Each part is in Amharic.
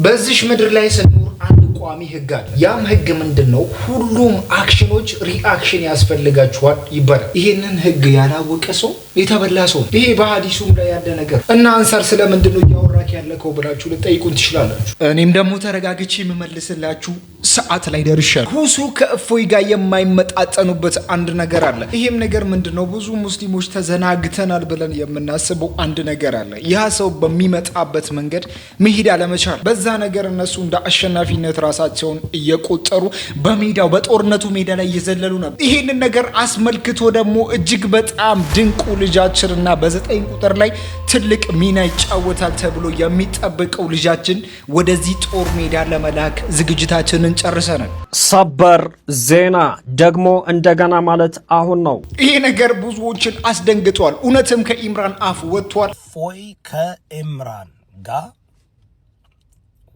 በዚህ ምድር ላይ ስንኖር አንድ ቋሚ ህግ አለ። ያም ህግ ምንድነው? ሁሉም አክሽኖች ሪአክሽን ያስፈልጋቸዋል ይባላል። ይሄንን ህግ ያላወቀ ሰው የተበላ ሰው። ይሄ በሐዲሱም ላይ ያለ ነገር እና አንሳር ስለምንድነው እያወራክ ያለከው ብላችሁ ልጠይቁን ትችላላችሁ። እኔም ደግሞ ተረጋግቼ የምመልስላችሁ ሰዓት ላይ ደርሻለሁ። ሁሱ ከእፎይ ጋር የማይመጣጠኑበት አንድ ነገር አለ። ይሄም ነገር ምንድነው? ብዙ ሙስሊሞች ተዘናግተናል ብለን የምናስበው አንድ ነገር አለ። ያ ሰው በሚመጣበት መንገድ መሄድ አለመቻል። በዛ ነገር እነሱ እንደ አሸናፊነት ራሳቸውን እየቆጠሩ በሜዳው በጦርነቱ ሜዳ ላይ እየዘለሉ ነበር። ይሄንን ነገር አስመልክቶ ደግሞ እጅግ በጣም ድንቁ ልጃችንና በ9 ቁጥር ላይ ትልቅ ሚና ይጫወታል ተብሎ የሚጠበቀው ልጃችን ወደዚህ ጦር ሜዳ ለመላክ ዝግጅታችንን ጨርሰናል። ሰበር ዜና ደግሞ እንደገና ማለት አሁን ነው። ይሄ ነገር ብዙዎችን አስደንግጧል። እውነትም ከኢምራን አፍ ወጥቷል። እፎይ ከኢምራን ጋር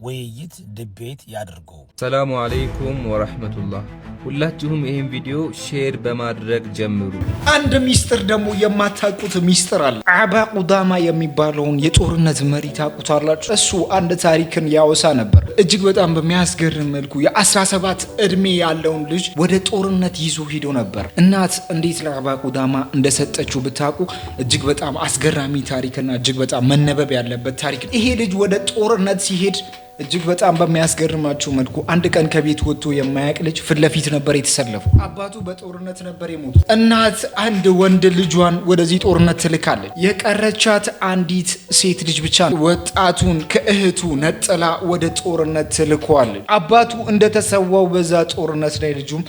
ውይይት ድቤት ያድርጉ። ሰላሙ አለይኩም ወራህመቱላህ። ሁላችሁም ይሄን ቪዲዮ ሼር በማድረግ ጀምሩ። አንድ ሚስጥር ደግሞ የማታውቁት ሚስጥር አለ። አባ ቁዳማ የሚባለውን የጦርነት መሪ ታውቁታላችሁ? እሱ አንድ ታሪክን ያወሳ ነበር። እጅግ በጣም በሚያስገርም መልኩ የ17 እድሜ ያለውን ልጅ ወደ ጦርነት ይዞ ሄዶ ነበር። እናት እንዴት ለአባ ቁዳማ እንደሰጠችው ብታውቁ እጅግ በጣም አስገራሚ ታሪክና እጅግ በጣም መነበብ ያለበት ታሪክ። ይሄ ልጅ ወደ ጦርነት ሲሄድ እጅግ በጣም በሚያስገርማችሁ መልኩ አንድ ቀን ከቤት ወጥቶ የማያውቅ ልጅ ፊት ለፊት ነበር የተሰለፈው። አባቱ በጦርነት ነበር የሞቱት። እናት አንድ ወንድ ልጇን ወደዚህ ጦርነት ትልካለች። የቀረቻት አንዲት ሴት ልጅ ብቻ ነው። ወጣቱን ከእህቱ ነጥላ ወደ ጦርነት ትልኳለች። አባቱ እንደተሰዋው በዛ ጦርነት ላይ ልጁም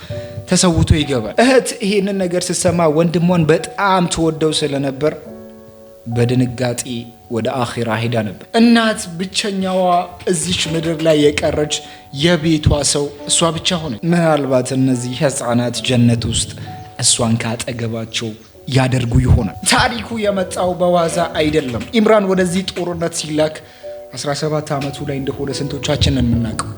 ተሰውቶ ይገባል። እህት ይሄንን ነገር ስትሰማ ወንድሟን በጣም ተወደው ስለነበር በድንጋጤ ወደ አኺራ ሄዳ ነበር። እናት ብቸኛዋ እዚች ምድር ላይ የቀረች የቤቷ ሰው እሷ ብቻ ሆነች። ምናልባት እነዚህ ህፃናት ጀነት ውስጥ እሷን ካጠገባቸው ያደርጉ ይሆናል። ታሪኩ የመጣው በዋዛ አይደለም። ኢምራን ወደዚህ ጦርነት ሲላክ 17 ዓመቱ ላይ እንደሆነ ስንቶቻችንን የምናውቀው?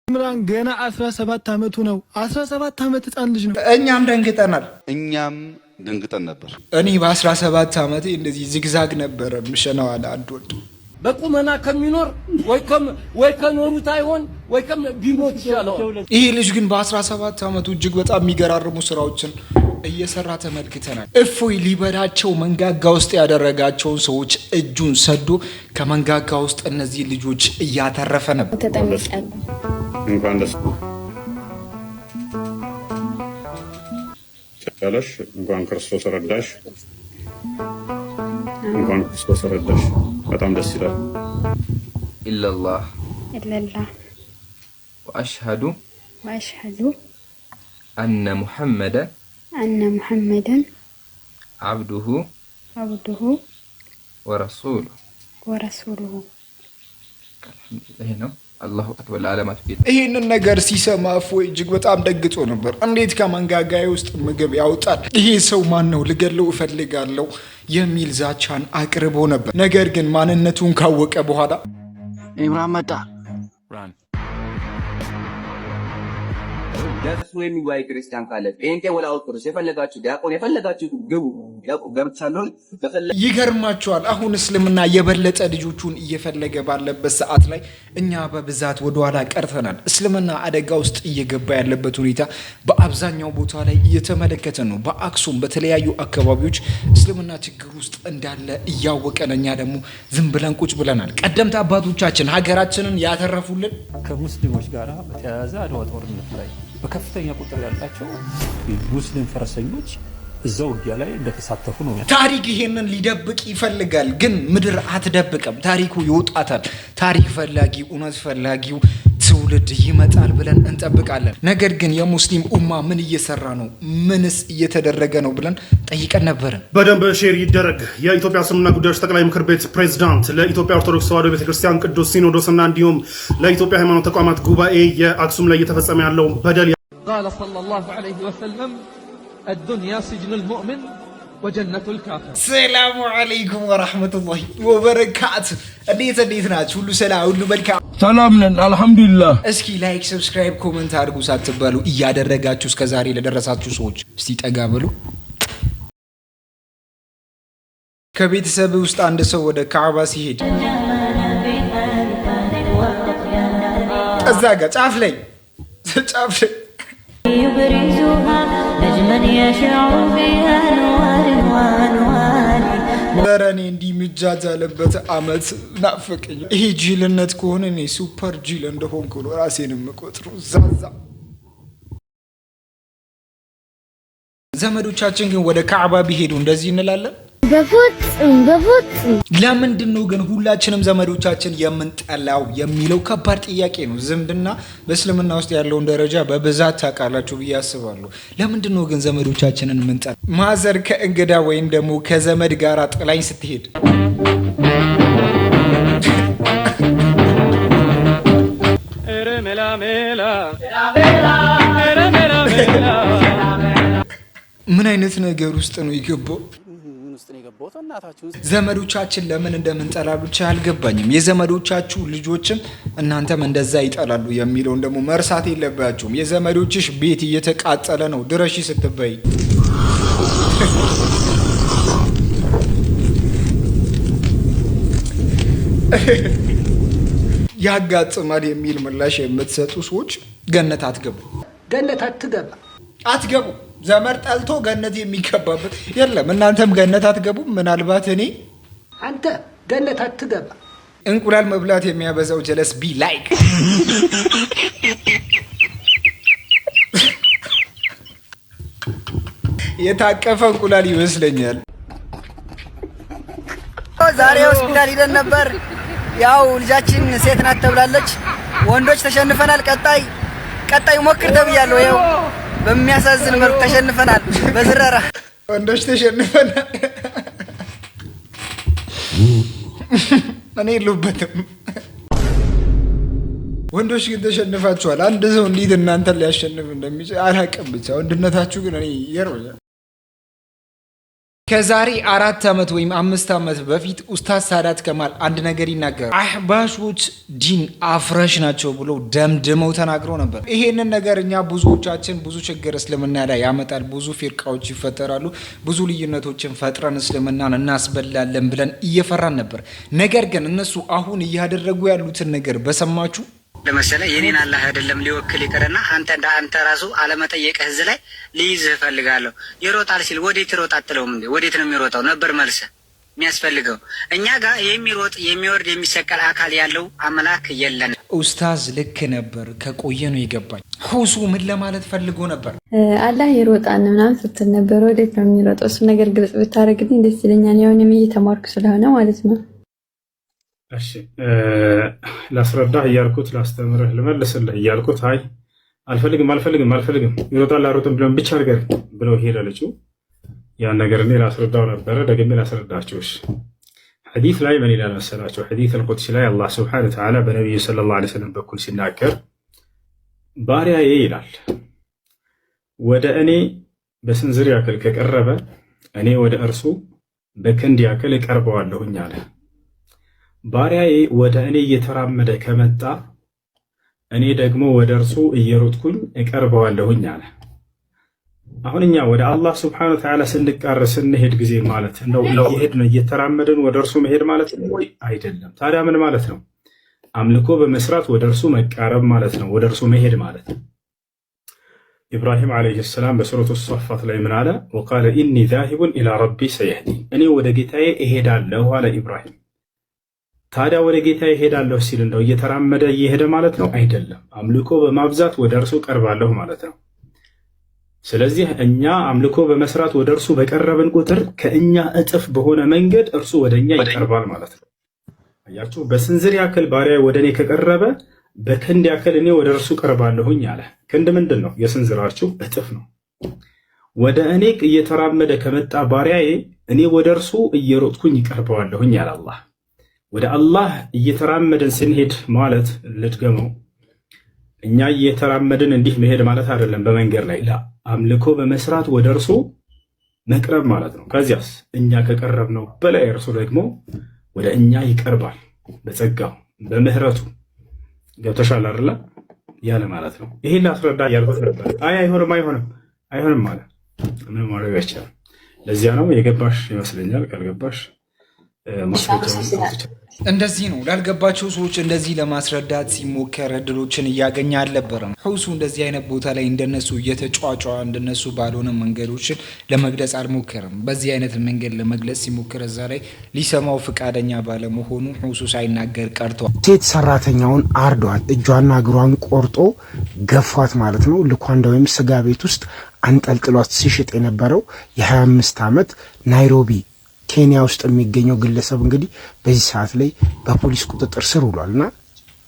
ኢምራን ገና 17 ዓመቱ ነው። 17 ዓመት ህፃን ልጅ ነው። እኛም ደንግጠናል። ደንግጠን ነበር። እኔ በ17 ዓመቴ እንደዚህ ዝግዛግ ነበር ምሸናው አለ አንድ ወንድ። በቁመና ከሚኖር ወይ ከኖሩት አይሆን ወይ ቢሞት ይችላል። ይሄ ልጅ ግን በ17 ዓመቱ እጅግ በጣም የሚገራርሙ ስራዎችን እየሰራ ተመልክተናል። እፎይ ሊበላቸው መንጋጋ ውስጥ ያደረጋቸውን ሰዎች እጁን ሰዶ ከመንጋጋ ውስጥ እነዚህ ልጆች እያተረፈ ነበር። እንኳን ደስ ያለሽ፣ እንኳን ክርስቶስ ረዳሽ፣ እንኳን ክርስቶስ ረዳሽ። በጣም ደስ ይላል። ኢላላህ ወአሽሀዱ አነ ሙሐመደን አብዱሁ ወረሱሉሁ። ይሄ ነው። አላሁ አክበር ለዓለማት ፊት። ይሄንን ነገር ሲሰማ እፎይ እጅግ በጣም ደግጦ ነበር። እንዴት ከመንጋጋዬ ውስጥ ምግብ ያወጣል? ይሄ ሰው ማን ነው? ልገለው እፈልጋለሁ የሚል ዛቻን አቅርቦ ነበር። ነገር ግን ማንነቱን ካወቀ በኋላ ኢምራን መጣ። ደስ የሚዋይ ክርስቲያን ካለ ጴንጤ ወላ ኦርቶዶክስ የፈለጋችሁ ዲያቆን የፈለጋችሁ ግቡ። ገብቻለሁ። ይገርማችኋል። አሁን እስልምና የበለጠ ልጆቹን እየፈለገ ባለበት ሰዓት ላይ እኛ በብዛት ወደኋላ ቀርተናል። እስልምና አደጋ ውስጥ እየገባ ያለበት ሁኔታ በአብዛኛው ቦታ ላይ እየተመለከተ ነው። በአክሱም በተለያዩ አካባቢዎች እስልምና ችግር ውስጥ እንዳለ እያወቀን እኛ ደግሞ ዝም ብለን ቁጭ ብለናል። ቀደምት አባቶቻችን ሀገራችንን ያተረፉልን ከሙስሊሞች ጋር በተያያዘ አድዋ ጦርነት ላይ በከፍተኛ ቁጥር ያላቸው ሙስሊም ፈረሰኞች እዛው ውጊያ ላይ እንደተሳተፉ ነው። ታሪክ ይሄንን ሊደብቅ ይፈልጋል፣ ግን ምድር አትደብቅም። ታሪኩ ይወጣታል። ታሪክ ፈላጊው እውነት ፈላጊው ትውልድ ይመጣል ብለን እንጠብቃለን። ነገር ግን የሙስሊም ኡማ ምን እየሰራ ነው? ምንስ እየተደረገ ነው ብለን ጠይቀን ነበርን። በደንብ ሼር ይደረግ። የኢትዮጵያ እስልምና ጉዳዮች ጠቅላይ ምክር ቤት ፕሬዝዳንት ለኢትዮጵያ ኦርቶዶክስ ተዋሕዶ ቤተክርስቲያን ቅዱስ ሲኖዶስና እንዲሁም ለኢትዮጵያ ሃይማኖት ተቋማት ጉባኤ የአክሱም ላይ እየተፈጸመ ያለው በደል ቃለ ሰለላሁ ዐለይሂ ወሰለም الدنيا سجن المؤمن وجنة الكافر። ሰላሙ አለይኩም ወራህመቱላሂ ወበረካቱ። እንዴት ናችሁ? ሁሉ ሰላም፣ ሁሉ መልካም። ሰላም ነን አልহামዱሊላህ። እስኪ ላይክ፣ ሰብስክራይብ፣ ኮሜንት አድርጉ ሳትባሉ እያደረጋችሁ እስከዛሬ ለደረሳችሁ ሰዎች እስቲ ጠጋ በሉ። ከቤተሰብ ውስጥ አንድ ሰው ወደ ካዕባ ሲሄድ እዛ ጋር ጫፍ ላይ በረኔ እንዲህ ምጃጅ ያለበት አመት ናፈቀኝ። ይሄ ጅልነት ከሆነ እኔ ሱፐር ጅል እንደሆንኩ ነው ራሴን የምቆጥረው። ዛዛ ዘመዶቻችን ግን ወደ ካዕባ ቢሄዱ እንደዚህ እንላለን? በፍጹም። ለምንድን ነው ግን ሁላችንም ዘመዶቻችን የምንጠላው የሚለው ከባድ ጥያቄ ነው። ዝምድና በእስልምና ውስጥ ያለውን ደረጃ በብዛት ታውቃላችሁ ብዬ አስባለሁ። ለምንድን ነው ግን ዘመዶቻችንን የምንጠላ? ማዘር ከእንግዳ ወይም ደግሞ ከዘመድ ጋር ጥላኝ ስትሄድ ምን አይነት ነገር ውስጥ ነው የገባው? ዘመዶቻችን ለምን እንደምንጠላ ብቻ አልገባኝም። የዘመዶቻችሁ ልጆችም እናንተም እንደዛ ይጠላሉ የሚለውን ደግሞ መርሳት የለባችሁም። የዘመዶችሽ ቤት እየተቃጠለ ነው ድረሺ ስትበይ ያጋጥማል የሚል ምላሽ የምትሰጡ ሰዎች ገነት አትገቡ። ገነት አትገቡ። ዘመድ ጠልቶ ገነት የሚገባበት የለም። እናንተም ገነት አትገቡም። ምናልባት አንተ ገነት አትገባ። እንቁላል መብላት የሚያበዛው ጀለስ ቢ ላይክ የታቀፈ እንቁላል ይመስለኛል። ዛሬ ሆስፒታል ሄደን ነበር። ያው ልጃችን ሴት ናት ተብላለች። ወንዶች ተሸንፈናል። ቀጣይ ሞክር ተብያለሁ። ይኸው በሚያሳዝን መልኩ ተሸንፈናል። በዝረራ ወንዶች ተሸንፈናል። እኔ የለሁበትም። ወንዶች ግን ተሸንፋችኋል። አንድ ሰው እንዴት እናንተን ሊያሸንፍ እንደሚችል አላውቅም። ብቻ ወንድነታችሁ ግን እኔ ይገርመኛል። ከዛሬ 4 ዓመት ወይም 5 ዓመት በፊት ኡስታዝ ሳዳት ከማል አንድ ነገር ይናገራል። አህባሾች ዲን አፍራሽ ናቸው ብሎ ደምድመው ተናግረው ነበር። ይሄንን ነገር እኛ ብዙዎቻችን ብዙ ችግር እስልምና ላይ ያመጣል፣ ብዙ ፊርቃዎች ይፈጠራሉ፣ ብዙ ልዩነቶችን ፈጥረን እስልምናን እናስበላለን ብለን እየፈራን ነበር። ነገር ግን እነሱ አሁን እያደረጉ ያሉትን ነገር በሰማችሁ ለምሳሌ የኔን አላህ አይደለም ሊወክል ይቀርና አንተ ራሱ አለመጠየቅህ እዚህ ላይ ልይዝህ እፈልጋለሁ። ይሮጣል ሲል ወዴት ይሮጥ አትለውም እንዴ? ወዴት ነው የሚሮጠው ነበር መልስ የሚያስፈልገው። እኛ ጋር የሚሮጥ የሚወርድ የሚሰቀል አካል ያለው አምላክ የለን። ኡስታዝ ልክ ነበር። ከቆየ ነው የገባኝ። ሁሱ ምን ለማለት ፈልጎ ነበር? አላህ ይሮጣል ምናምን ስትል ነበር። ወዴት ነው የሚሮጠው? እሱ ነገር ግልጽ ብታደርግልኝ ደስ ይለኛል። ያው እኔም እየተማርኩ ስለሆነ ማለት ነው። እሺ ላስረዳህ እያልኩት ላስተምርህ ልመልስልህ እያልኩት አይ አልፈልግም ይሮጣል አሮጥም ብለን ብቻ ነገር ብለው ሄደ ልጁ። ያን ነገር እኔ ላስረዳው ነበረ፣ ደግሜ ላስረዳችሁ። ሐዲስ ላይ ምን ይላል መሰላችሁ? ሐዲስ አልቁድሲ ላይ አላህ ሱብሓነሁ ወተዓላ በነቢዩ ሰለላሁ ዐለይሂ ወሰለም በኩል ሲናገር ባሪያዬ ይላል ወደ እኔ በስንዝር ያክል ከቀረበ እኔ ወደ እርሱ በክንድ ያክል እቀርበዋለሁኝ አለ። ባሪያዬ ወደ እኔ እየተራመደ ከመጣ እኔ ደግሞ ወደ እርሱ እየሮጥኩኝ እቀርበዋለሁኝ አለ። አሁን እኛ ወደ አላህ ስብሐነሁ ወተዓላ ስንሄድ ጊዜ ማለት ነው እየሄድን እየተራመድን ወደ እርሱ መሄድ ማለት ነው ወይ? አይደለም። ታዲያ ምን ማለት ነው? አምልኮ በመስራት ወደ እርሱ መቃረብ ማለት ነው፣ ወደ እርሱ መሄድ ማለት ነው። ኢብራሂም ዓለይሂ ሰላም በሱረቱ ሷፋት ላይ ምን አለ? ወቃለ ኢኒ ዛሂቡን ኢላ ረቢ ሰየህዲን፣ እኔ ወደ ጌታዬ እሄዳለሁ አለ ኢብራሂም። ታዲያ ወደ ጌታ ይሄዳለሁ ሲል እንደው እየተራመደ እየሄደ ማለት ነው? አይደለም። አምልኮ በማብዛት ወደ እርሱ ቀርባለሁ ማለት ነው። ስለዚህ እኛ አምልኮ በመስራት ወደ እርሱ በቀረብን ቁጥር ከእኛ እጥፍ በሆነ መንገድ እርሱ ወደ እኛ ይቀርባል ማለት ነው። አያችሁ፣ በስንዝር ያክል ባሪያ ወደ እኔ ከቀረበ በክንድ ያክል እኔ ወደ እርሱ ቀርባለሁኝ አለ። ክንድ ምንድን ነው? የስንዝራችሁ እጥፍ ነው። ወደ እኔ እየተራመደ ከመጣ ባሪያዬ እኔ ወደ እርሱ እየሮጥኩኝ ይቀርበዋለሁኝ ያለ አላህ። ወደ አላህ እየተራመድን ስንሄድ ማለት ልድገመው፣ እኛ እየተራመድን እንዲህ መሄድ ማለት አይደለም። በመንገድ ላይ አምልኮ በመስራት ወደ እርሱ መቅረብ ማለት ነው። ከዚያስ እኛ ከቀረብነው በላይ እርሱ ደግሞ ወደ እኛ ይቀርባል በጸጋው በምህረቱ። ገብቶሻል አይደለ? ያለ ማለት ነው። ይሄን ላስረዳ ያልኩት ነበር። አይሆንም ማለት ምን ማድረግ አይቻልም። ለዚያ ነው የገባሽ ይመስለኛል። ካልገባሽ ማስረጃውን እንደዚህ ነው ላልገባቸው ሰዎች እንደዚህ ለማስረዳት ሲሞከር እድሎችን እያገኘ አልነበረም። ሁሱ እንደዚህ አይነት ቦታ ላይ እንደነሱ እየተጫጫ እንደነሱ ባልሆነ መንገዶችን ለመግለጽ አልሞከረም። በዚህ አይነት መንገድ ለመግለጽ ሲሞክር እዛ ላይ ሊሰማው ፍቃደኛ ባለመሆኑ ሁሱ ሳይናገር ቀርቷል። ሴት ሰራተኛውን አርዷት እጇና እግሯን ቆርጦ ገፏት ማለት ነው። ልኳንዳ ወይም ስጋ ቤት ውስጥ አንጠልጥሏት ሲሽጥ የነበረው የ25 ዓመት ናይሮቢ ኬንያ ውስጥ የሚገኘው ግለሰብ እንግዲህ በዚህ ሰዓት ላይ በፖሊስ ቁጥጥር ስር ውሏልና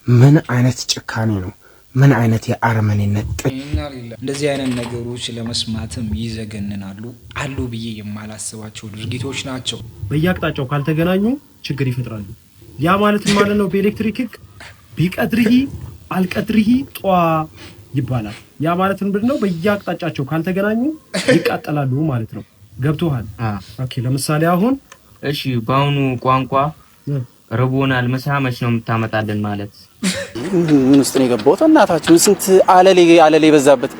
ምን አይነት ጭካኔ ነው? ምን አይነት የአረመኔነት እንደዚህ አይነት ነገሮች ለመስማትም ይዘገንናሉ አሉ ብዬ የማላስባቸው ድርጊቶች ናቸው። በየአቅጣጫው ካልተገናኙ ችግር ይፈጥራሉ። ያ ማለት ነው በኤሌክትሪክ ቢቀድርሂ አልቀድርሂ ጧ ይባላል። ያ ማለት ምንድነው? በየአቅጣጫቸው ካልተገናኙ ይቃጠላሉ ማለት ነው። ገብቶሃል? ኦኬ። ለምሳሌ አሁን እሺ፣ በአሁኑ ቋንቋ ርቦናል ምሳ መች ነው የምታመጣልን ማለት ምን ውስጥ ነው የገባሁት? እናታችሁ ስንት አለሌ በዛበት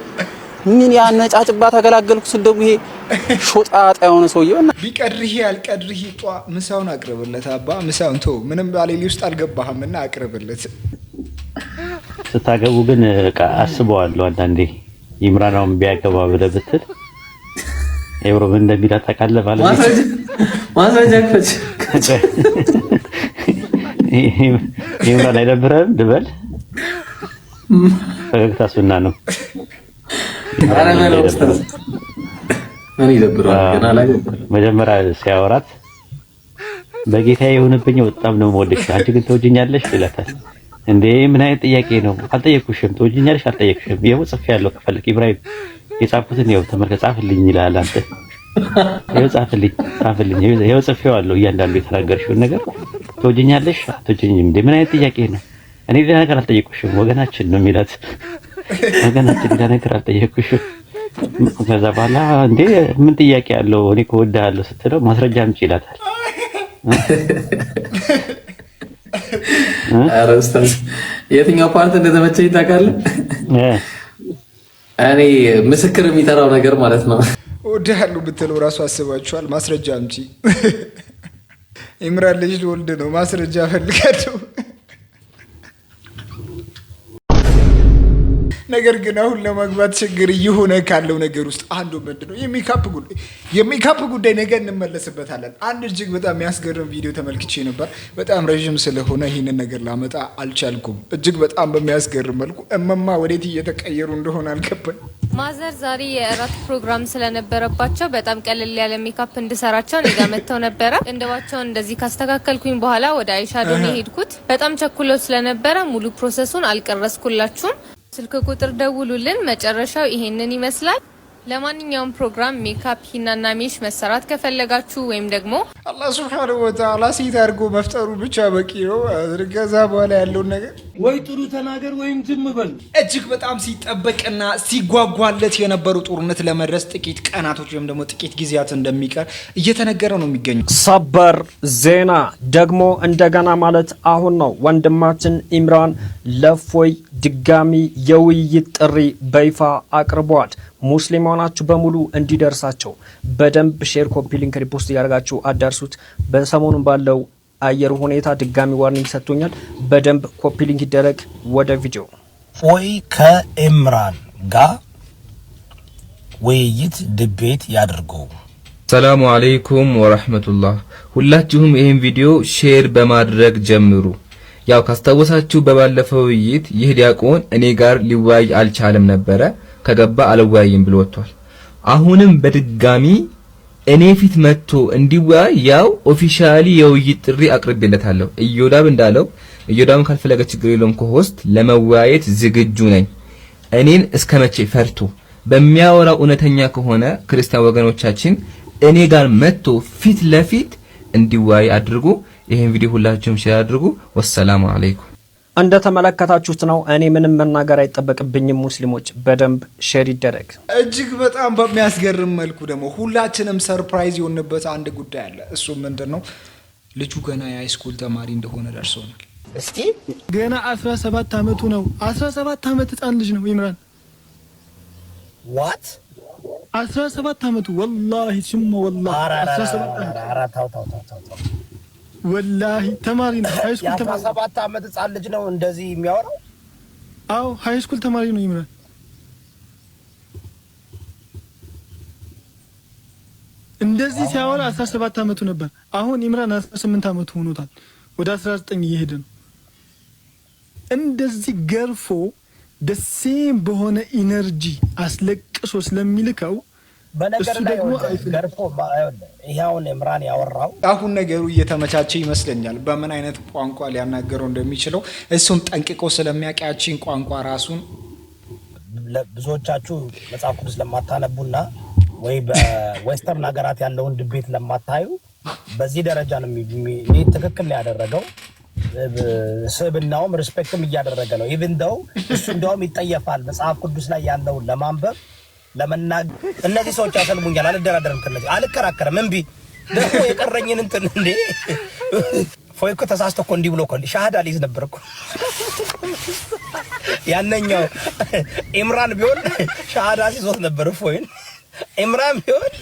ምን ያነጫጭባ ተገላገልኩ ስል ደግሞ ይሄ ሾጣጣ የሆነ ሰውዬው እና ቢቀድርሂ አልቀድርሂ ጧ ምሳውን አቅርብለት አባ ምሳውን ተው ምንም አለሌ ውስጥ አልገባህምና አቅርብለት። ስታገቡ ግን አስበዋለሁ አንዳንዴ ይምራናውን ቢያገባ ብለህ ብትል ኤብሮ ምን እንደሚላ ታውቃለህ ማለት ነው። ማስረጃ ከፈች ይምራን አይደብርህም ድበል ፈገግታ ሱና ነው። ምን ይደብራል ገና ላይ መጀመሪያ ሲያወራት በጌታዬ የሆነብኝ በጣም ነው የምወድሽ አንቺ ግን ትወጂኛለሽ ይላታል። እንዴ ምን አይነት ጥያቄ ነው? አልጠየኩሽም። ትወጂኛለሽ አልጠየኩሽም። ይኸው ጽፌያለሁ ከፈለክ ኢብራሂም የጻፍኩትን ይኸው ተመልከት ጻፍልኝ ይላል። አንተ ይኸው ጻፍልኝ ይኸው ጽፌዋለሁ እያንዳንዱ የተናገርሽውን ነገር ትወጂኛለሽ አትወጂኝም እንዴ ምን አይነት ጥያቄ ነው? እኔ ሌላ ነገር አልጠየኩሽም ወገናችን ነው የሚላት። ወገናችን ሌላ ነገር አልጠየኩሽም። ከዛ በኋላ እንዴ ምን ጥያቄ አለው እኔ እኮ እወድሃለሁ ስትለው ማስረጃ አምጪ ይላታል። ኧረ ኡስታዝ የትኛው ፓርት እንደተመቸኝ ታውቃለህ? እኔ ምስክር የሚጠራው ነገር ማለት ነው። እወድሃለሁ ብትለው ራሱ አስባችኋል? ማስረጃ አምጪ። ኢምራን ልጅ ልወልድ ነው ማስረጃ ፈልጋለሁ። ነገር ግን አሁን ለማግባት ችግር እየሆነ ካለው ነገር ውስጥ አንዱ ምንድነው የሚካፕ ጉዳይ ነገ እንመለስበታለን። አንድ እጅግ በጣም የሚያስገርም ቪዲዮ ተመልክቼ ነበር። በጣም ረጅም ስለሆነ ይህንን ነገር ላመጣ አልቻልኩም። እጅግ በጣም በሚያስገርም መልኩ እመማ ወዴት እየተቀየሩ እንደሆነ አልገባኝ። ማዘር ዛሬ የእራት ፕሮግራም ስለነበረባቸው በጣም ቀለል ያለ ሜካፕ እንድሰራቸው እኔ ጋር መጥተው ነበረ። እንደባቸውን እንደዚህ ካስተካከልኩኝ በኋላ ወደ አይሻ ዶኔ ሄድኩት። በጣም ቸኩለው ስለነበረ ሙሉ ፕሮሰሱን አልቀረስኩላችሁም። ስልክ ቁጥር ደውሉልን። መጨረሻው ይሄንን ይመስላል። ለማንኛውም ፕሮግራም ሜካፕ ሂናና ሜሽ መሰራት ከፈለጋችሁ ወይም ደግሞ አላህ Subhanahu Wa Ta'ala ሴት አድርጎ መፍጠሩ ብቻ በቂ ነው። ከዛ በኋላ ያለውን ነገር ወይ ጥሩ ተናገር ወይም ዝም በል። እጅግ በጣም ሲጠበቅና ሲጓጓለት የነበረው ጦርነት ለመድረስ ጥቂት ቀናቶች ወይም ደግሞ ጥቂት ጊዜያት እንደሚቀር እየተነገረ ነው የሚገኘው። ሰበር ዜና ደግሞ እንደገና ማለት አሁን ነው። ወንድማችን ኢምራን ለፎይ ድጋሚ የውይይት ጥሪ በይፋ አቅርቧል። ሙስሊም ሆናችሁ በሙሉ እንዲደርሳቸው በደንብ ሼር፣ ኮፒ ሊንክ፣ ሪፖስት እያደረጋችሁ አዳርሱት። በሰሞኑን ባለው አየር ሁኔታ ድጋሚ ዋርኒንግ ሰጥቶኛል። በደንብ ኮፒ ሊንክ ይደረግ። ወደ ቪዲዮ ፎይ ከኢምራን ጋር ውይይት ድቤት ያድርጉ። ሰላሙ አለይኩም ወራህመቱላህ። ሁላችሁም ይሄን ቪዲዮ ሼር በማድረግ ጀምሩ። ያው ካስታወሳችሁ በባለፈው ውይይት ይህ ዲያቆን እኔ ጋር ሊወያይ አልቻለም ነበረ። ከገባ አልወያይም ብሎ ወጥቷል። አሁንም በድጋሚ እኔ ፊት መጥቶ እንዲወያይ ያው ኦፊሻሊ የውይይት ጥሪ አቅርቤለታለሁ። ኢዮዳብ እንዳለው ኢዮዳብን ካልፈለገ ችግር የለውም ከሆስት ለመወያየት ዝግጁ ነኝ። እኔን እስከመቼ ፈርቶ በሚያወራው እውነተኛ ከሆነ ክርስቲያን ወገኖቻችን እኔ ጋር መጥቶ ፊት ለፊት እንዲወያይ አድርጉ። ይሄን ቪዲዮ ሁላችሁም ሼር አድርጉ። ወሰላሙ አለይኩም። እንደተመለከታችሁት ነው። እኔ ምንም መናገር አይጠበቅብኝም። ሙስሊሞች በደንብ ሼር ይደረግ። እጅግ በጣም በሚያስገርም መልኩ ደግሞ ሁላችንም ሰርፕራይዝ የሆንበት አንድ ጉዳይ አለ። እሱ ምንድነው? ልጁ ገና የሃይስኩል ተማሪ እንደሆነ ደርሶናል። እስቲ ገና 17 አመቱ ነው። 17 አመት ህፃን ልጅ ነው ኢምራን። ዋት 17 አመቱ ወላሂ ስሙ ወላሂ 17 አመት። ወላሂ ተማሪ ነው። ሃይስኩል ተማሪ 17 ዓመት ህፃን ልጅ ነው እንደዚህ የሚያወራው? አዎ ሃይስኩል ተማሪ ነው ኢምራን። እንደዚህ ሲያወራ 17 ዓመቱ ነበር። አሁን ኢምራን 18 ዓመቱ ሆኖታል። ወደ 19 እየሄደ ነው። እንደዚህ ገርፎ ደሴም በሆነ ኢነርጂ አስለቅሶ ስለሚልከው በነገር ላይ ገርፎ ይሄውን ኢምራን ያወራው አሁን ነገሩ እየተመቻቸ ይመስለኛል። በምን አይነት ቋንቋ ሊያናገረው እንደሚችለው እሱም ጠንቅቆ ስለሚያውቃችን ቋንቋ ራሱን ብዙዎቻችሁ መጽሐፍ ቅዱስ ለማታነቡና ወይ በዌስተርን ሀገራት ያለውን ድቤት ለማታዩ በዚህ ደረጃ ነው ትክክል ነው ያደረገው። ስብናውም ሪስፔክትም እያደረገ ነው። ኢቭን ዶው እሱ እንደውም ይጠየፋል መጽሐፍ ቅዱስ ላይ ያለውን ለማንበብ ለመናገር። እነዚህ ሰዎች ያሰልሙኛል፣ አልደራደርም ከነዚህ አልከራከርም። እምቢ ደግሞ የቀረኝን እንትን እንዴ ፎይኮ ተሳስቶ እኮ እንዲህ ብሎ እኮ ሻሃዳ ሊዝ ነበር እኮ ያነኛው ኢምራን ቢሆን ሻሃዳ ሲዞት ነበር። ፎይን ኢምራን ቢሆን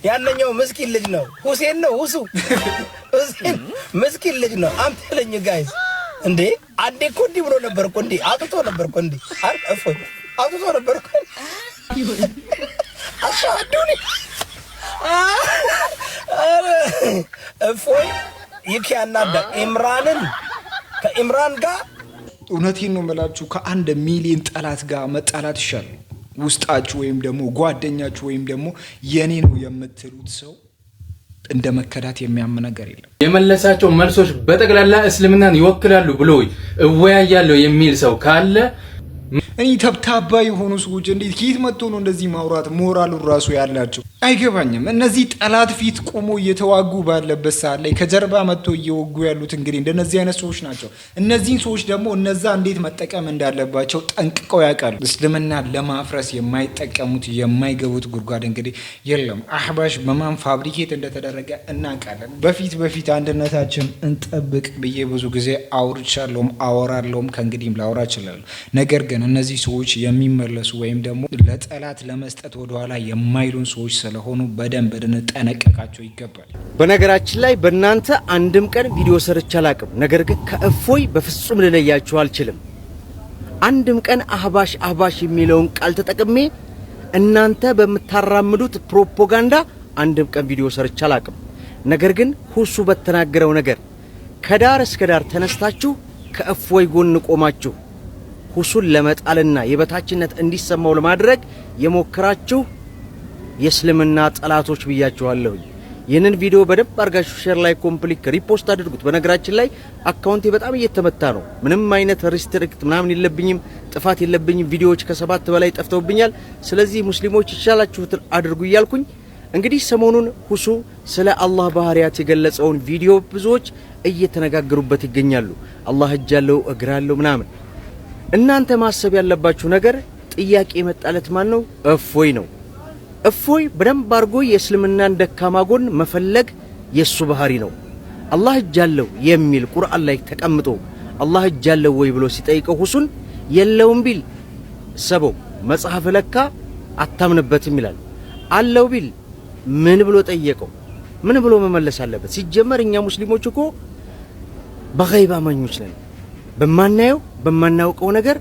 ያነኛው ምስኪን ልጅ ነው። ሁሴን ነው ሁሴን ምስኪን ልጅ ነው። አምጥለኝ ጋይስ እንዴ አንዴ እኮ እንዲህ ብሎ ነበር እኮ እንዲህ አጥቶ ነበር እኮ እንዲህ አጥፎ አጥቶ ነበር እኮ አሻዱኒ እፎይ ይኪያናዳ ኢምራንን ከኢምራን ጋር እውነቴን ነው የምላችሁ ከ1 ሚሊዮን ጠላት ጋር መጣላት ይሻላል። ውስጣችሁ ወይም ደግሞ ጓደኛችሁ ወይም ደግሞ የኔ ነው የምትሉት ሰው እንደ መከዳት የሚያም ነገር የለም። የመለሳቸው መልሶች በጠቅላላ እስልምናን ይወክላሉ ብሎ እወያያለሁ የሚል ሰው ካለ እኔ ተብታባ የሆኑ ሰዎች እንዴት ከየት መጥቶ ነው እንደዚህ ማውራት ሞራሉ ራሱ ያላቸው አይገባኝም። እነዚህ ጠላት ፊት ቆሞ እየተዋጉ ባለበት ሰዓት ላይ ከጀርባ መጥቶ እየወጉ ያሉት እንግዲህ እንደነዚህ አይነት ሰዎች ናቸው። እነዚህን ሰዎች ደግሞ እነዛ እንዴት መጠቀም እንዳለባቸው ጠንቅቀው ያውቃሉ። እስልምና ለማፍረስ የማይጠቀሙት የማይገቡት ጉድጓድ እንግዲህ የለም። አህባሽ በማን ፋብሪኬት እንደተደረገ እናውቃለን። በፊት አንድነታችን እንጠብቅ ብዬ ብዙ ጊዜ አውርቻለሁም አወራለሁም ከእንግዲህም ላወራ እችላለሁ። ነገር ግን እነዚህ ሰዎች የሚመለሱ ወይም ደግሞ ለጠላት ለመስጠት ወደኋላ የማይሉን ሰዎች ስለሆኑ በደንብ ልንጠነቀቃቸው ይገባል። በነገራችን ላይ በእናንተ አንድም ቀን ቪዲዮ ሰርቼ አላቅም። ነገር ግን ከእፎይ በፍጹም ልለያችሁ አልችልም። አንድም ቀን አህባሽ የሚለውን ቃል ተጠቅሜ እናንተ በምታራምዱት ፕሮፓጋንዳ አንድም ቀን ቪዲዮ ሰርቼ አላቅም። ነገር ግን ሁሱ በተናገረው ነገር ከዳር እስከ ዳር ተነስታችሁ ከእፎይ ጎን ቆማችሁ ሁሱን ለመጣልና የበታችነት እንዲሰማው ለማድረግ የሞከራችሁ የእስልምና ጠላቶች ብያችኋለሁ። ይህንን ቪዲዮ በደንብ አድርጋችሁ ሼር ላይ ኮምፕሊት ሪፖስት አድርጉት። በነገራችን ላይ አካውንቴ በጣም እየተመታ ነው። ምንም አይነት ሪስትሪክት ምናምን የለብኝም፣ ጥፋት የለብኝም። ቪዲዮዎች ከ7 በላይ ጠፍተውብኛል። ስለዚህ ሙስሊሞች ይሻላችሁትን አድርጉ እያልኩኝ እንግዲህ ሰሞኑን ሁሱ ስለ አላህ ባህሪያት የገለጸውን ቪዲዮ ብዙዎች እየተነጋገሩበት ይገኛሉ። አላህ እጅ አለው እግር አለው ምናምን። እናንተ ማሰብ ያለባችሁ ነገር ጥያቄ የመጣለት ማን ነው? እፎይ ነው። እፎይ በደንብ አድርጎ የእስልምናን ደካማ ጎን መፈለግ የሱ ባህሪ ነው። አላህ እጅ አለው የሚል ቁርአን ላይ ተቀምጦ አላህ እጅ አለው ወይ ብሎ ሲጠይቀው ሁሱን የለውም ቢል ሰበው መጽሐፍ ለካ አታምንበትም ይላል። አለው ቢል ምን ብሎ ጠየቀው? ምን ብሎ መመለስ አለበት? ሲጀመር እኛ ሙስሊሞች እኮ በገይብ አማኞች ነን። በማናየው በማናውቀው ነገር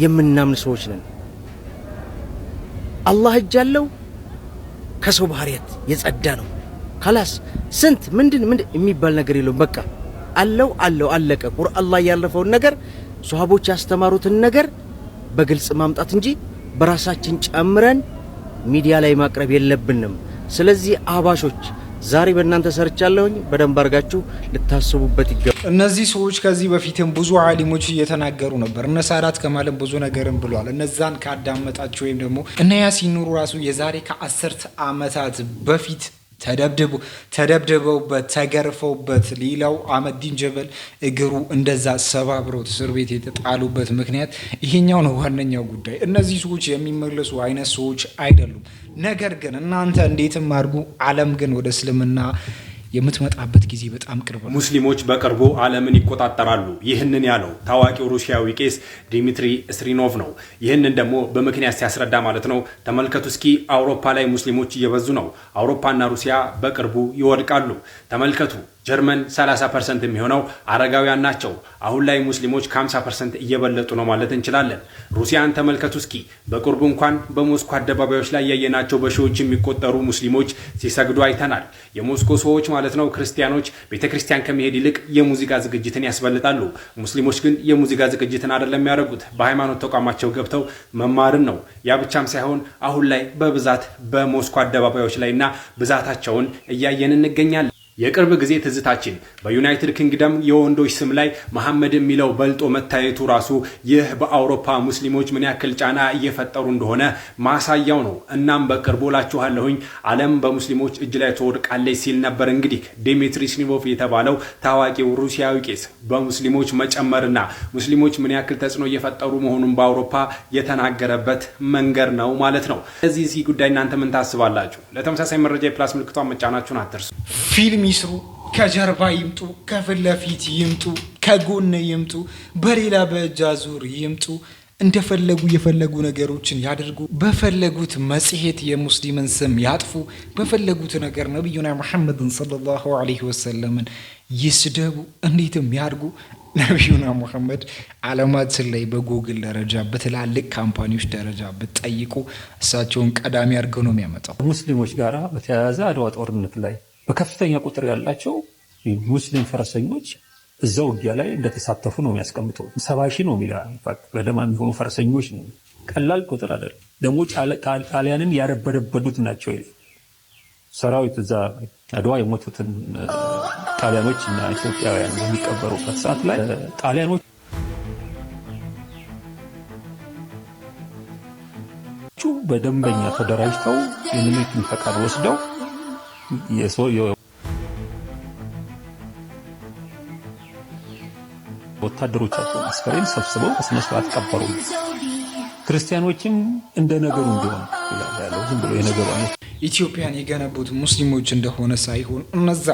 የምናምን ሰዎች ነን። አላህ እጅ አለው ከሰው ባህሪያት የጸዳ ነው። خلاص ስንት ምንድን የሚባል ነገር የለውም። በቃ አለው አለቀ። ቁርአን ላይ ያለፈውን ነገር ሷሃቦች ያስተማሩትን ነገር በግልጽ ማምጣት እንጂ በራሳችን ጨምረን ሚዲያ ላይ ማቅረብ የለብንም። ስለዚህ አህባሾች ዛሬ በእናንተ ሰርቻለሁኝ፣ በደንብ አድርጋችሁ ልታስቡበት ይገባል። እነዚህ ሰዎች ከዚህ በፊትም ብዙ ዓሊሞች እየተናገሩ ነበር። እነ ሳዳት ከማለም ብዙ ነገርም ብለዋል። እነዛን ካዳመጣችሁ ወይም ደግሞ እነ ያሲን ኑሩ ራሱ የዛሬ ከ10 ዓመታት በፊት ተደብድበውበት ተገርፈውበት ሌላው አህመዲን ጀበል እግሩ እንደዛ ሰባብረው እስር ቤት የተጣሉበት ምክንያት ይሄኛው ነው ዋነኛው ጉዳይ። እነዚህ ሰዎች የሚመለሱ አይነት ሰዎች አይደሉም። ነገር ግን እናንተ እንዴትም አድርጉ ዓለም ግን ወደ እስልምና የምትመጣበት ጊዜ በጣም ቅርብ ነው። ሙስሊሞች በቅርቡ ዓለምን ይቆጣጠራሉ። ይህንን ያለው ታዋቂው ሩሲያዊ ቄስ ዲሚትሪ ስትሪኖቭ ነው። ይህንን ደግሞ በምክንያት ሲያስረዳ ማለት ነው። ተመልከቱ እስኪ አውሮፓ ላይ ሙስሊሞች እየበዙ ነው። አውሮፓና ሩሲያ በቅርቡ ይወድቃሉ። ተመልከቱ ጀርመን 30% የሚሆነው አረጋውያን ናቸው። አሁን ላይ ሙስሊሞች ከ50% እየበለጡ ነው ማለት እንችላለን። ሩሲያን ተመልከቱ እስኪ። በቅርቡ እንኳን በሞስኮ አደባባዮች ላይ ያየናቸው በሺዎች የሚቆጠሩ ሙስሊሞች ሲሰግዱ አይተናል። የሞስኮ ሰዎች ማለት ነው ክርስቲያኖች ቤተክርስቲያን ከመሄድ ይልቅ የሙዚቃ ዝግጅትን ያስበልጣሉ። ሙስሊሞች ግን የሙዚቃ ዝግጅትን አይደለም የሚያደርጉት፣ በሃይማኖት ተቋማቸው ገብተው መማርን ነው። ያ ብቻም ሳይሆን አሁን ላይ በብዛት በሞስኮ አደባባዮች ላይና ብዛታቸውን እያየን እንገኛለን። የቅርብ ጊዜ ትዝታችን በዩናይትድ ኪንግደም የወንዶች ስም ላይ መሐመድ የሚለው በልጦ መታየቱ ራሱ ይህ በአውሮፓ ሙስሊሞች ምን ያክል ጫና እየፈጠሩ እንደሆነ ማሳያው ነው። እናም በቅርቡ ላችኋለሁኝ ዓለም በሙስሊሞች እጅ ላይ ትወድቃለች ሲል ነበር። እንግዲህ ዲሚትሪ ስኒቮቭ የተባለው ታዋቂው ሩሲያዊ ቄስ በሙስሊሞች መጨመርና ሙስሊሞች ምን ያክል ተጽዕኖ እየፈጠሩ መሆኑን በአውሮፓ የተናገረበት መንገድ ነው ማለት ነው። እዚህ ጉዳይ እናንተ ምን ታስባላችሁ? ለተመሳሳይ መረጃ የፕላስ ምልክቷን መጫናችሁን አትርሱ። ፊልም ይስሩ፣ ከጀርባ ይምጡ፣ ከፊት ለፊት ይምጡ፣ ከጎን ይምጡ፣ በሌላ በእጅ አዙር ይምጡ፣ እንደፈለጉ የፈለጉ ነገሮችን ያድርጉ። በፈለጉት መጽሔት የሙስሊምን ስም ያጥፉ። በፈለጉት ነገር ነብዩና መሐመድን ሰለላሁ ዐለይሂ ወሰለምን ይስደቡ። እንዴትም ያድርጉ። ነብዩና መሐመድ ዓለማችን ላይ በጎግል ደረጃ በትላልቅ ካምፓኒዎች ደረጃ ብትጠይቁ እሳቸውን ቀዳሚ አድርገው ነው የሚያመጣው። ሙስሊሞች ጋራ በተያያዘ አድዋ ጦርነት ላይ በከፍተኛ ቁጥር ያላቸው ሙስሊም ፈረሰኞች እዛው ውጊያ ላይ እንደተሳተፉ ነው የሚያስቀምጠው። 70 ሺህ ነው የሚለው በደማ የሚሆኑ ፈረሰኞች ነው። ቀላል ቁጥር አይደለም። ደግሞ ጣሊያንን ያረበደበዱት ናቸው። ሰራዊት እዛ አድዋ የሞቱትን ጣሊያኖች እና ኢትዮጵያውያን የሚቀበሩበት ሰዓት ላይ ጣሊያኖች በደንበኛ ተደራጅተው የምኒልክን ፈቃድ ወስደው ወታደሮቻቸውን አስከሬን ሰብስበው በስነ ስርዓት ቀበሩ። ክርስቲያኖችም እንደ ነገሩ እንዲሆን ያለው ዝም ብሎ የነገሩ አይነት ኢትዮጵያን የገነቡት ሙስሊሞች እንደሆነ ሳይሆን እነዛ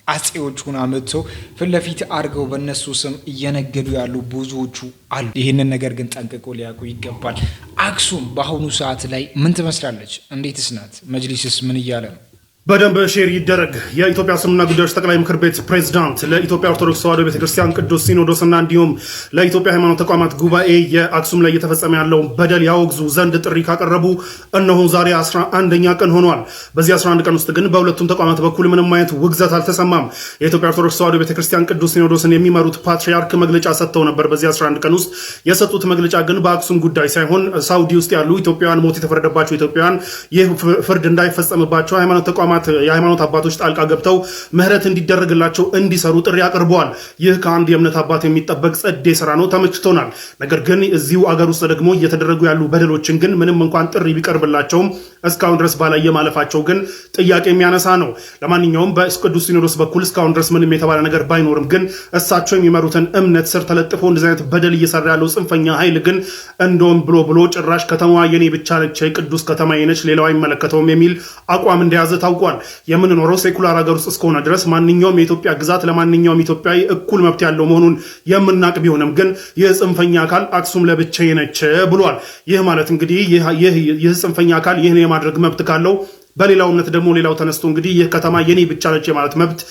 አጼዎቹን አመጥተው ፊት ለፊት አድርገው በእነሱ ስም እየነገዱ ያሉ ብዙዎቹ አሉ። ይህንን ነገር ግን ጠንቅቆ ሊያውቁ ይገባል። አክሱም በአሁኑ ሰዓት ላይ ምን ትመስላለች? እንዴትስ ናት? መጅሊስስ ምን እያለ ነው? በደንብ ሼር ይደረግ። የኢትዮጵያ እስልምና ጉዳዮች ጠቅላይ ምክር ቤት ፕሬዝዳንት ለኢትዮጵያ ኦርቶዶክስ ተዋሕዶ ቤተክርስቲያን ቅዱስ ሲኖዶስና እንዲሁም ለኢትዮጵያ ሃይማኖት ተቋማት ጉባኤ የአክሱም ላይ እየተፈጸመ ያለውን በደል ያወግዙ ዘንድ ጥሪ ካቀረቡ እነሆ ዛሬ 11ኛ ቀን ሆኗል። በዚህ 11 ቀን ውስጥ ግን በሁለቱም ተቋማት በኩል ምንም አይነት ውግዘት አልተሰማም። የኢትዮጵያ ኦርቶዶክስ ተዋሕዶ ቤተክርስቲያን ቅዱስ ሲኖዶስን የሚመሩት ፓትርያርክ መግለጫ ሰጥተው ነበር። በዚህ 11 ቀን ውስጥ የሰጡት መግለጫ ግን በአክሱም ጉዳይ ሳይሆን ሳውዲ ውስጥ ያሉ ኢትዮጵያውያን ሞት የተፈረደባቸው ኢትዮጵያውያን ይህ ፍርድ እንዳይፈጸምባቸው ሃይማኖት ተቋማት የሃይማኖት አባቶች ጣልቃ ገብተው ምህረት እንዲደረግላቸው እንዲሰሩ ጥሪ አቅርበዋል። ይህ ከአንድ የእምነት አባት የሚጠበቅ ጸዴ ስራ ነው፣ ተመችቶናል። ነገር ግን እዚሁ አገር ውስጥ ደግሞ እየተደረጉ ያሉ በደሎችን ግን ምንም እንኳን ጥሪ ቢቀርብላቸውም እስካሁን ድረስ ባላየ ማለፋቸው ግን ጥያቄ የሚያነሳ ነው። ለማንኛውም በቅዱስ ሲኖዶስ በኩል እስካሁን ድረስ ምንም የተባለ ነገር ባይኖርም ግን እሳቸው የሚመሩትን እምነት ስር ተለጥፎ እንደዚህ አይነት በደል እየሰራ ያለው ጽንፈኛ ኃይል ግን እንደውም ብሎ ጭራሽ ከተማዋ የኔ ብቻ ነች፣ ቅዱስ ከተማ ነች፣ ሌላው አይመለከተውም የሚል አቋም እንደያዘ ታውቋል። የምንኖረው ሴኩላር ሀገር ውስጥ እስከሆነ ድረስ ማንኛውም የኢትዮጵያ ግዛት ለማንኛውም ኢትዮጵያዊ እኩል መብት ያለው መሆኑን የምናቅ ቢሆንም ግን ይህ ጽንፈኛ አካል አክሱም ለብቻዬ ነች ብሏል። ይህ ማለት እንግዲህ ይህ ጽንፈኛ አካል ይህን የማድረግ መብት ካለው በሌላው እምነት ደግሞ ሌላው ተነስቶ እንግዲህ ይህ ከተማ የኔ ብቻ ነች ማለት መብት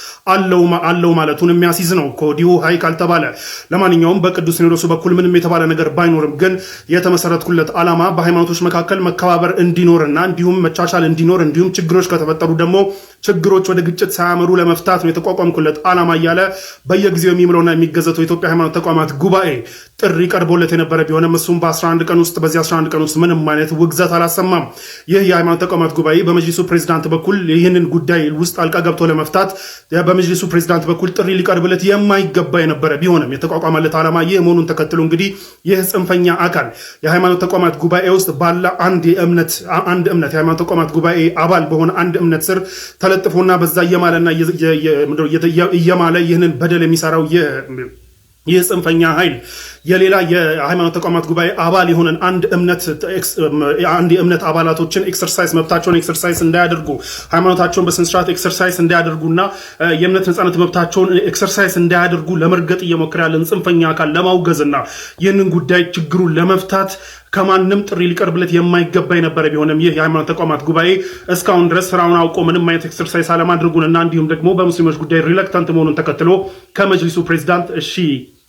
አለው ማለቱን የሚያስይዝ ነው ከወዲሁ ሀይ ካልተባለ። ለማንኛውም በቅዱስ ሲኖዶሱ በኩል ምንም የተባለ ነገር ባይኖርም ግን የተመሰረትኩለት ዓላማ በሃይማኖቶች መካከል መከባበር እንዲኖርና እንዲሁም መቻቻል እንዲኖር እንዲሁም ችግሮች ከተፈጠሩ ደግሞ ችግሮች ወደ ግጭት ሳያመሩ ለመፍታት ነው የተቋቋምኩለት ዓላማ እያለ በየጊዜው የሚምለውና የሚገዘተው የኢትዮጵያ ሃይማኖት ተቋማት ጉባኤ ጥሪ ቀርቦለት የነበረ ቢሆንም እሱም በ11 ቀን ውስጥ በዚህ 11 ቀን ውስጥ ምንም አይነት ውግዘት አላሰማም። ይህ የሃይማኖት ተቋማት ጉባኤ በመጅሊሱ ፕሬዝዳንት በኩል ይህንን ጉዳይ ውስጥ አልቃ ገብቶ ለመፍታት በመጅሊሱ ፕሬዝዳንት በኩል ጥሪ ሊቀርብለት የማይገባ የነበረ ቢሆንም የተቋቋመለት ዓላማ ይህ መሆኑን ተከትሎ እንግዲህ ይህ ጽንፈኛ አካል የሃይማኖት ተቋማት ጉባኤ ውስጥ ባለ አንድ እምነት የሃይማኖት ተቋማት ጉባኤ አባል በሆነ አንድ እምነት ስር ተለጥፎና በዛ እየማለ ይህንን በደል የሚሰራው ይህ ጽንፈኛ ኃይል የሌላ የሃይማኖት ተቋማት ጉባኤ አባል የሆነን አንድ የእምነት አባላቶችን ኤክሰርሳይዝ መብታቸውን ኤክሰርሳይዝ እንዳያደርጉ ሃይማኖታቸውን በስነስርዓት ኤክሰርሳይዝ እንዳያደርጉና የእምነት ነጻነት መብታቸውን ኤክሰርሳይዝ እንዳያደርጉ ለመርገጥ እየሞከረ ያለን ጽንፈኛ አካል ለማውገዝና ይህንን ጉዳይ ችግሩን ለመፍታት ከማንም ጥሪ ሊቀርብለት የማይገባ የነበረ ቢሆንም ይህ የሃይማኖት ተቋማት ጉባኤ እስካሁን ድረስ ስራውን አውቆ ምንም አይነት ኤክሰርሳይዝ አለማድረጉንና እንዲሁም ደግሞ በሙስሊሞች ጉዳይ ሪለክታንት መሆኑን ተከትሎ ከመጅሊሱ ፕሬዝዳንት እሺ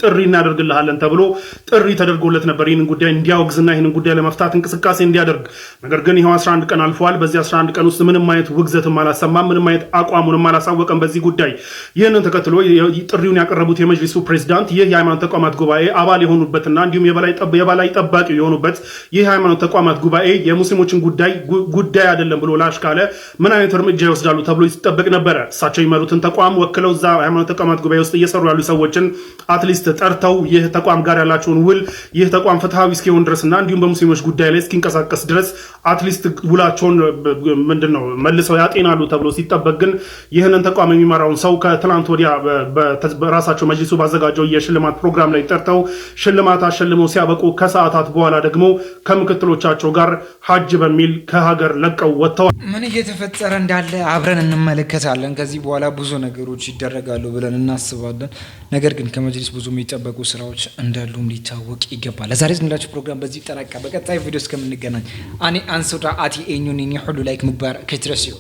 ጥሪ እናደርግልሃለን ተብሎ ጥሪ ተደርጎለት ነበር ይህንን ጉዳይ እንዲያወግዝና ይህንን ጉዳይ ለመፍታት እንቅስቃሴ እንዲያደርግ። ነገር ግን ይኸው 11 ቀን አልፏል። በዚህ 11 ቀን ውስጥ ምንም አይነት ውግዘትም አላሰማም፣ ምንም አይነት አቋሙንም አላሳወቀም በዚህ ጉዳይ። ይህንን ተከትሎ ጥሪውን ያቀረቡት የመጅሊሱ ፕሬዝዳንት ይህ የሃይማኖት ተቋማት ጉባኤ አባል የሆኑበትና እንዲሁም የበላይ ጠባቂ የሆኑበት ይህ የሃይማኖት ተቋማት ጉባኤ የሙስሊሞችን ጉዳይ አይደለም ብሎ ላሽ ካለ ምን አይነት እርምጃ ይወስዳሉ ተብሎ ይጠበቅ ነበረ። እሳቸው ይመሩትን ተቋም ወክለው እዛ ሃይማኖት ተቋማት ጉባኤ ውስጥ እየሰሩ ያሉ ሰዎችን አትሊስት ጠርተው ይህ ተቋም ጋር ያላቸውን ውል ይህ ተቋም ፍትሃዊ እስኪሆን ድረስና እንዲሁም በሙስሊሞች ጉዳይ ላይ እስኪንቀሳቀስ ድረስ አትሊስት ውላቸውን ምንድነው መልሰው ያጤናሉ ተብሎ ሲጠበቅ ግን ይህንን ተቋም የሚመራውን ሰው ከትላንት ወዲያ በራሳቸው መጅሊሱ ባዘጋጀው የሽልማት ፕሮግራም ላይ ጠርተው ሽልማት አሸልመው ሲያበቁ ከሰዓታት በኋላ ደግሞ ከምክትሎቻቸው ጋር ሀጅ በሚል ከሀገር ለቀው ወጥተዋል። ምን እየተፈጠረ እንዳለ አብረን እንመለከታለን። ከዚህ በኋላ ብዙ ነገሮች ይደረጋሉ ብለን እናስባለን። ነገር ግን ከመጅሊስ ብዙ የሚጠበቁ ስራዎች እንዳሉም ሊታወቅ ይገባል። ለዛሬ ዝንላችሁ ፕሮግራም በዚህ ይጠናቀቃል። በቀጣይ ቪዲዮ እስከምንገናኝ አኔ አንሶዳ አቲ ኤኙኒ ሁሉ ላይክ ምግባር ከትረሲዮ